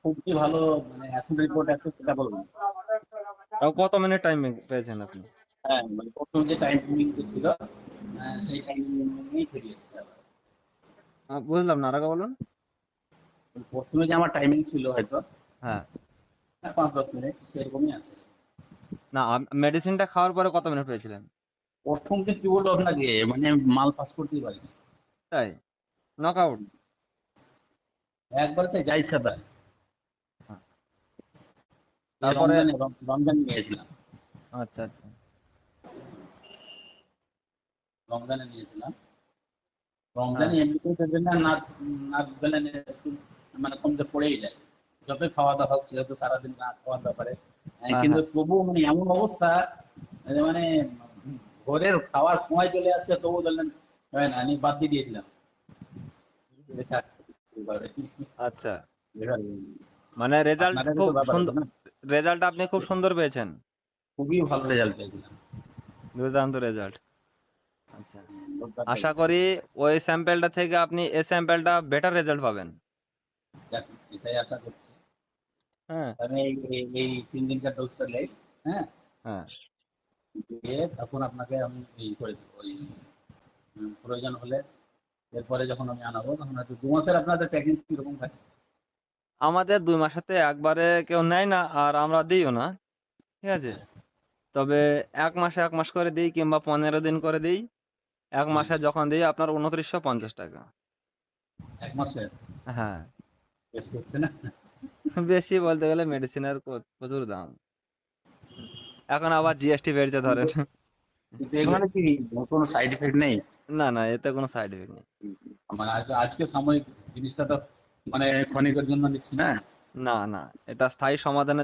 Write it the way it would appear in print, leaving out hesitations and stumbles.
খুবই ভালো। মানে এখন রিপোর্ট আছে সেটা বলবো না। তাও কত মিনিট টাইম পেয়েছেন আপনি? হ্যাঁ, মানে প্রথম যে টাইম ছিল সেই টাইম নিয়েই ফিরে এসেছে আবার। বুঝলাম না, আরেকবার বলুন। প্রথমে যে আমার টাইমিং ছিল হয়তো হ্যাঁ। 5-10 মিনিট সেরকমই আছে। না, মেডিসিনটা খাওয়ার পরে কত মিনিট পেয়েছিলেন? প্রথম যে কি বলবো আপনাকে, মানে আমি মাল পাস করতেই পারিনি। তাই? Knock out? একবার সে যা ইচ্ছা তাই। এই তারপরে? রমজানে রমজান নিয়েছিলাম। আচ্ছা আচ্ছা। রমজানে নিয়েছিলাম। হ্যাঁ রমজানে এমনিতেই দেখবেন না নাক নাক গেলেন একটু, মানে কমতে পড়েই যায়। যতই খাওয়া দাওয়া হোক সেহেতু সারাদিন না খাওয়ার ব্যাপারে। হ্যাঁ কিন্তু হ্যাঁ। তবুও মানে এমন অবস্থা মানে ভোরের খাওয়ার সময় চলে আসছে তবুও ধরলেন হয় না, আমি বাদ দিয়ে দিয়েছিলাম। যে থাক, এবারে আচ্ছা, এবার মানে রেজাল্ট আপনাদেরও খুব তো ব্যাপার আছে সুন্দর। না। রেজাল্ট আপনি খুব সুন্দর পেয়েছেন। খুবই ভালো রেজাল্ট পেয়েছিলাম। দুর্দান্ত রেজাল্ট। আচ্ছা, দুর্দান্ত আশা result। করি ওই স্যাম্পেলটা থেকে আপনি এই স্যাম্পেলটা বেটার রেজাল্ট পাবেন। যাক, এটাই আশা করছি। হ্যাঁ আমি এই এই 3 দিনকার ডোজটা নেই। হ্যাঁ, হ্যাঁ। দিয়ে তখন আপনাকে আমি এই করে দেবো ওই প্রয়োজন হলে। এরপরে যখন আমি আনাবো তখন হয়তো 2 মাসের আপনাদের প্যাকেজ কিরকম থাকে? আমাদের 2 মাসেতে একবারে কেউ নেয় না, আর আমরা দিইও না। ঠিক আছে। হ্যাঁ, তবে 1 মাসে 1 মাস করে দিই, কিংবা 15 দিন করে দিই। এক হ্যাঁ, মাসে যখন দিই আপনার 2950 টাকা। 1 মাসের হ্যাঁ। বেশি হচ্ছে না? বেশি বলতে গেলে মেডিসিনের প্রচুর দাম। এখন আবার জিএসটি বেড়েছে কিন্তু ধরেন। কিন্তু এগুলো কি কোনো সাইড এফেক্ট নেই? না না, এতে কোনো সাইড এফেক্ট নেই। মানে আজকে সাময়িক জিনিসটা তো মানে ক্ষণিকের জন্য নিচ্ছি না। না না, এটা স্থায়ী সমাধানের